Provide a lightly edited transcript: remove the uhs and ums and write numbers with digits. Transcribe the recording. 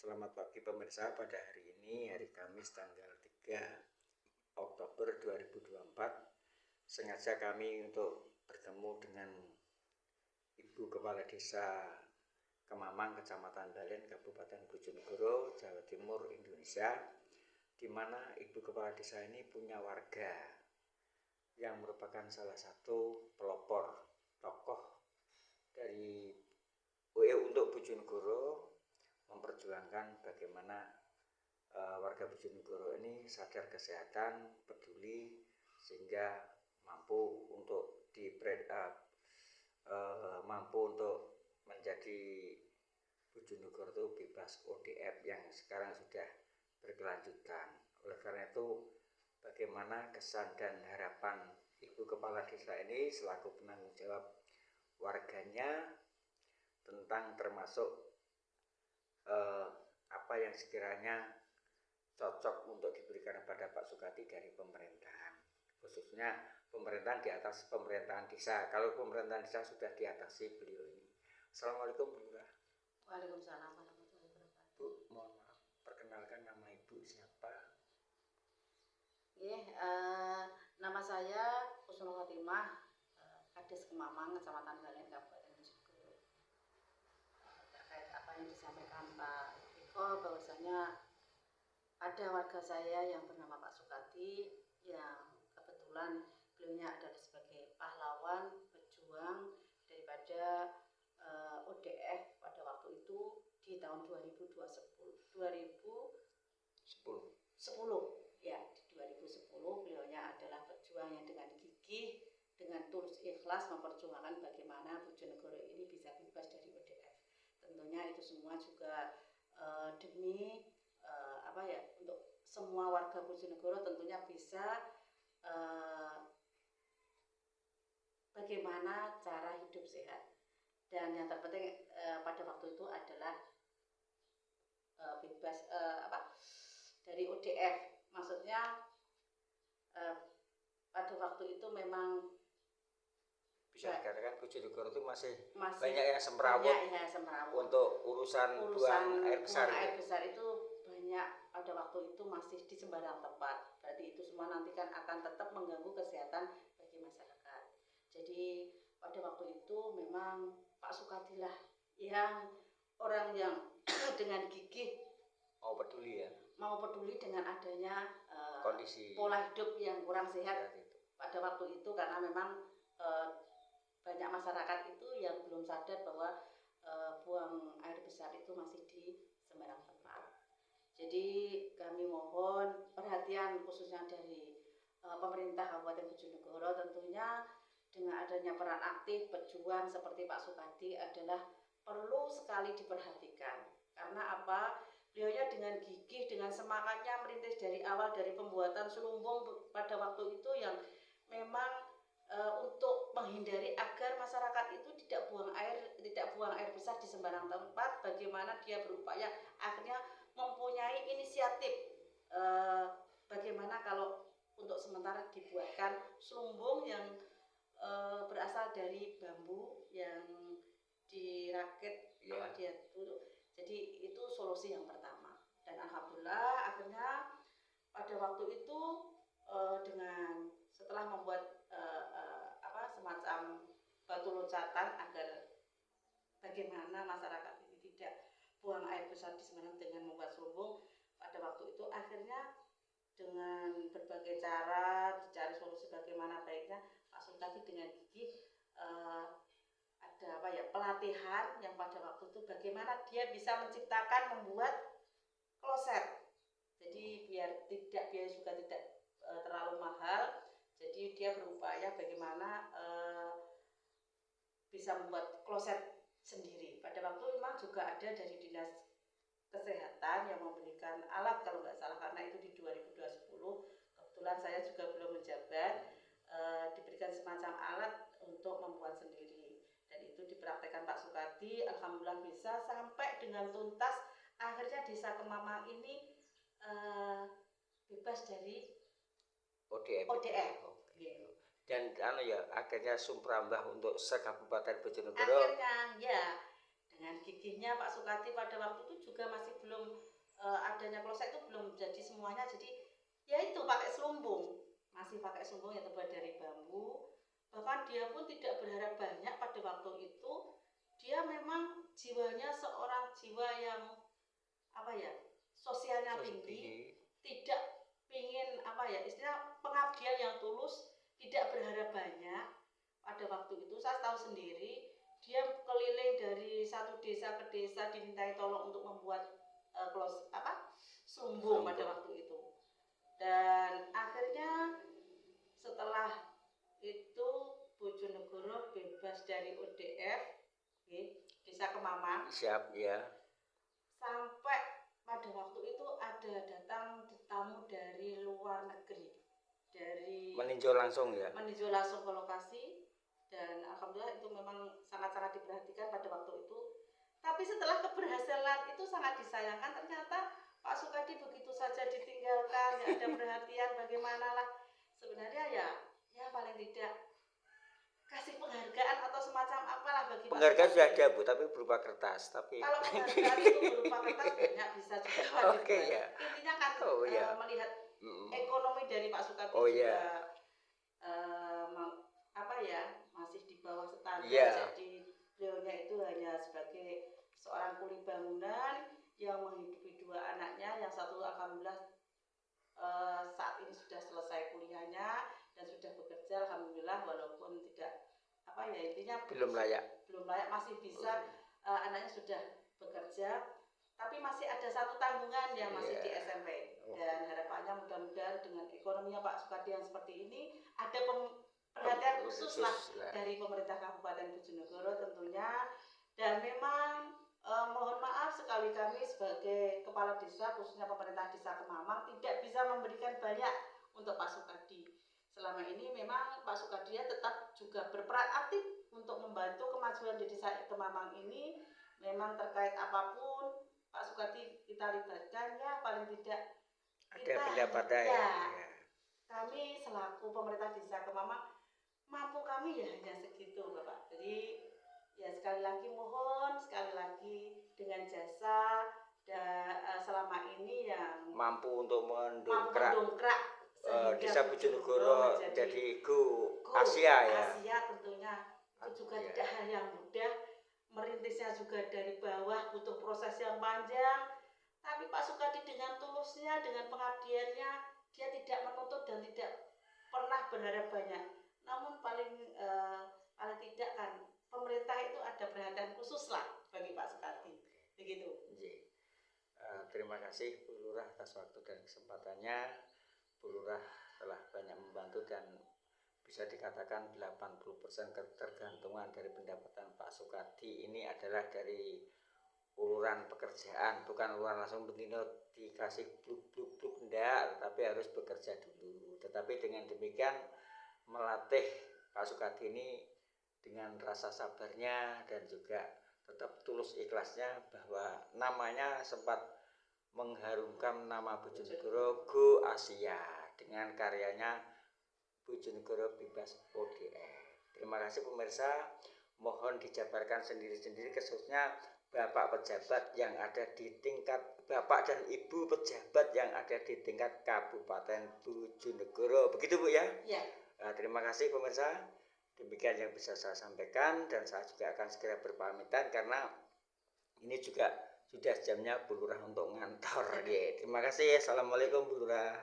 Selamat pagi pemirsa, pada hari ini, hari Kamis tanggal 3 Oktober 2024, sengaja kami untuk bertemu dengan Ibu Kepala Desa Kemamang, Kecamatan Balen, Kabupaten Bojonegoro, Jawa Timur, Indonesia, di mana Ibu Kepala Desa ini punya warga yang merupakan salah satu pelopor tokoh dari untuk Bojonegoro, memperjuangkan bagaimana warga Bojonegoro ini sadar kesehatan, peduli, sehingga mampu untuk mampu untuk menjadi Bojonegoro itu bebas ODF yang sekarang sudah berkelanjutan. Oleh karena itu, bagaimana kesan dan harapan Ibu Kepala Desa ini selaku penanggung jawab warganya tentang termasuk apa yang sekiranya cocok untuk diberikan kepada Pak Sukadi dari pemerintahan, khususnya pemerintahan di atas pemerintahan desa. Kalau pemerintahan desa sudah diatasi beliau ini. Assalamualaikum Bu Lurah. Waalaikumsalam warahmatullahi wabarakatuh. Bu, mohon maaf, perkenalkan nama Ibu siapa? Nama saya Husnul Khotimah, Kades Kemamang, Kecamatan Balen, Kabupaten Bojonegoro. Terkait apa yang disampaikan Pak Iko, bahwasanya ada warga saya yang bernama Pak Sukadi, yang kebetulan beliaunya adalah sebagai pahlawan pejuang daripada ODF pada waktu itu di tahun 2010 ya, di 2010 beliaunya adalah pejuang yang dengan gigih, dengan tulus ikhlas memperjuangkan bagaimana Bojonegoro ini bisa bebas dari ODF. Tentunya itu semua juga demi untuk semua warga Bojonegoro tentunya bisa bagaimana cara hidup sehat, dan yang terpenting pada waktu itu adalah bebas dari ODF. Maksudnya pada waktu itu memang bisa dikatakan Bojonegoro itu masih banyak yang semrawut untuk urusan buang air besar. Buang air besar itu banyak pada waktu itu masih di sembarang tempat. Berarti itu semua nanti kan akan tetap mengganggu kesehatan bagi masyarakat. Jadi pada waktu itu memang Pak Sukadi lah yang orang yang dengan gigih mau peduli dengan adanya kondisi pola hidup yang kurang sehat pada waktu itu, karena memang banyak masyarakat itu yang belum sadar bahwa buang air besar itu masih di sembarang tempat. Jadi kami mohon perhatian khususnya dari pemerintah Kabupaten Bojonegoro, tentunya dengan adanya peran aktif pejuang seperti Pak Sukadi adalah perlu sekali diperhatikan. Karena apa? Beliaunya dengan gigih, dengan semangatnya merintis dari awal, dari pembuatan selumbung pada waktu itu yang memang untuk menghindari agar masyarakat itu tidak buang air besar di sembarang tempat. Bagaimana dia berupaya akhirnya mempunyai inisiatif bagaimana kalau untuk sementara dibuatkan selumbung yang berasal dari bambu yang dirakit dia tutup. Jadi itu solusi yang pertama, dan alhamdulillah akhirnya pada waktu itu dengan setelah membuat semacam batu loncatan agar bagaimana masyarakat ini tidak buang air besar di sembarang dengan membuat selumbung, pada waktu itu akhirnya dengan berbagai cara dicari solusi bagaimana baiknya. Pak Sukadi dengan gigih ada pelatihan yang pada waktu itu bagaimana dia bisa menciptakan membuat kloset. Jadi biar juga tidak terlalu mahal, jadi dia berupaya bagaimana bisa membuat kloset sendiri. Pada waktu memang juga ada dari Dinas Kesehatan yang memberikan alat kalau nggak salah, karena itu di 2020. Kebetulan saya juga belum menjabat, diberikan semacam alat untuk membuat sendiri, dan itu dipraktekkan Pak Sukadi. Alhamdulillah bisa sampai dengan tuntas. Akhirnya Desa Kemamang ini bebas dari ODF. Dan akhirnya sumprambah untuk se-Kabupaten Bojonegoro. Akhirnya ya, dengan gigihnya Pak Sukadi pada waktu itu juga masih belum adanya kloset itu belum jadi semuanya, jadi ya itu pakai selumbung, masih pakai selumbung yang terbuat dari bambu. Bahkan dia pun tidak berharap banyak pada waktu itu. Dia memang jiwanya seorang jiwa yang apa ya, sosialnya tinggi, tidak ingin apa ya, istilah pengabdian yang tulus, tidak berharap banyak. Pada waktu itu saya tahu sendiri, dia keliling dari satu desa ke desa dimintai tolong untuk membuat selumbung pada waktu itu. Dan akhirnya setelah itu Bojonegoro bebas dari ODF, Desa Kemamang. Siap ya. Sampai pada waktu itu ada datang tamu dari luar negeri, meninjau langsung ya. Meninjau langsung ke lokasi, dan alhamdulillah itu memang sangat-sangat diperhatikan pada waktu itu. Tapi setelah keberhasilan itu sangat disayangkan, ternyata Pak Sukadi begitu saja ditinggalkan, nggak ada perhatian. Bagaimana lah sebenarnya ya paling tidak kasih penghargaan atau semacam apalah bagi penghargaan sudah ada Bu, tapi berupa kertas. Tapi kalau penghargaan itu berupa kertas banyak bisa juga. Oke, ya. Intinya kan melihat ekonomi dari Pak Sukadi juga masih di bawah standar. Jadi beliaunya itu hanya sebagai seorang kuli bangunan yang menghidupi dua anaknya, yang satu alhamdulillah saat ini sudah selesai kuliahnya dan sudah bekerja alhamdulillah, walaupun tidak intinya belum layak masih bisa. Anaknya sudah bekerja, tapi masih ada satu tanggungan yang masih di SMP. Dan harapannya mudah-mudahan dengan ekonominya Pak Sukadi yang seperti ini ada perhatian khusus lah dari pemerintah Kabupaten Bojonegoro tentunya. Dan memang mohon maaf sekali, kami sebagai kepala desa, khususnya pemerintah Desa Kemamang, tidak bisa memberikan banyak untuk Pak Sukadi. Selama ini memang Pak Sukadi tetap juga berperan aktif untuk membantu kemajuan di Desa Kemamang ini. Memang terkait apapun Pak Sukadi kita libatkan, ya paling tidak ada pendapatan ya. Kami selaku pemerintah Desa Kemamang mampu kami ya hanya segitu Bapak. Jadi ya sekali lagi mohon, sekali lagi dengan jasa selama ini yang mampu untuk mendongkrak Desa Bojonegoro jadi Go Asia ya. Asia tentunya itu juga tidak hal yang mudah. Merintisnya juga dari bawah butuh proses yang panjang. Tapi Pak Sukadi dengan tulusnya, dengan pengabdiannya, dia tidak menuntut dan tidak pernah berharap banyak. Namun paling tidak kan pemerintah itu ada perhatian khusus lah bagi Pak Sukadi. Begitu. Terima kasih Bu Lurah atas waktu dan kesempatannya. Bu Lurah telah banyak membantu dan bisa dikatakan 80% ketergantungan dari pendapatan Pak Sukadi ini adalah dari uluran pekerjaan, bukan uluran langsung bendino dikasih bluk enggak, tapi harus bekerja dulu. Tetapi dengan demikian melatih Pak Sukadi ini dengan rasa sabarnya dan juga tetap tulus ikhlasnya, bahwa namanya sempat mengharumkan nama Bojonegoro Go Asia dengan karyanya Bojonegoro Bebas ODF. Terima kasih pemirsa, mohon dijabarkan sendiri-sendiri khususnya Bapak pejabat yang ada di tingkat Bapak dan Ibu pejabat yang ada di tingkat Kabupaten Bojonegoro. Begitu Bu ya? Ya. Terima kasih pemirsa. Demikian yang bisa saya sampaikan, dan saya juga akan segera berpamitan karena ini juga sudah jamnya Bu Lurah untuk ngantor. Terima kasih. Assalamualaikum Bu Lurah.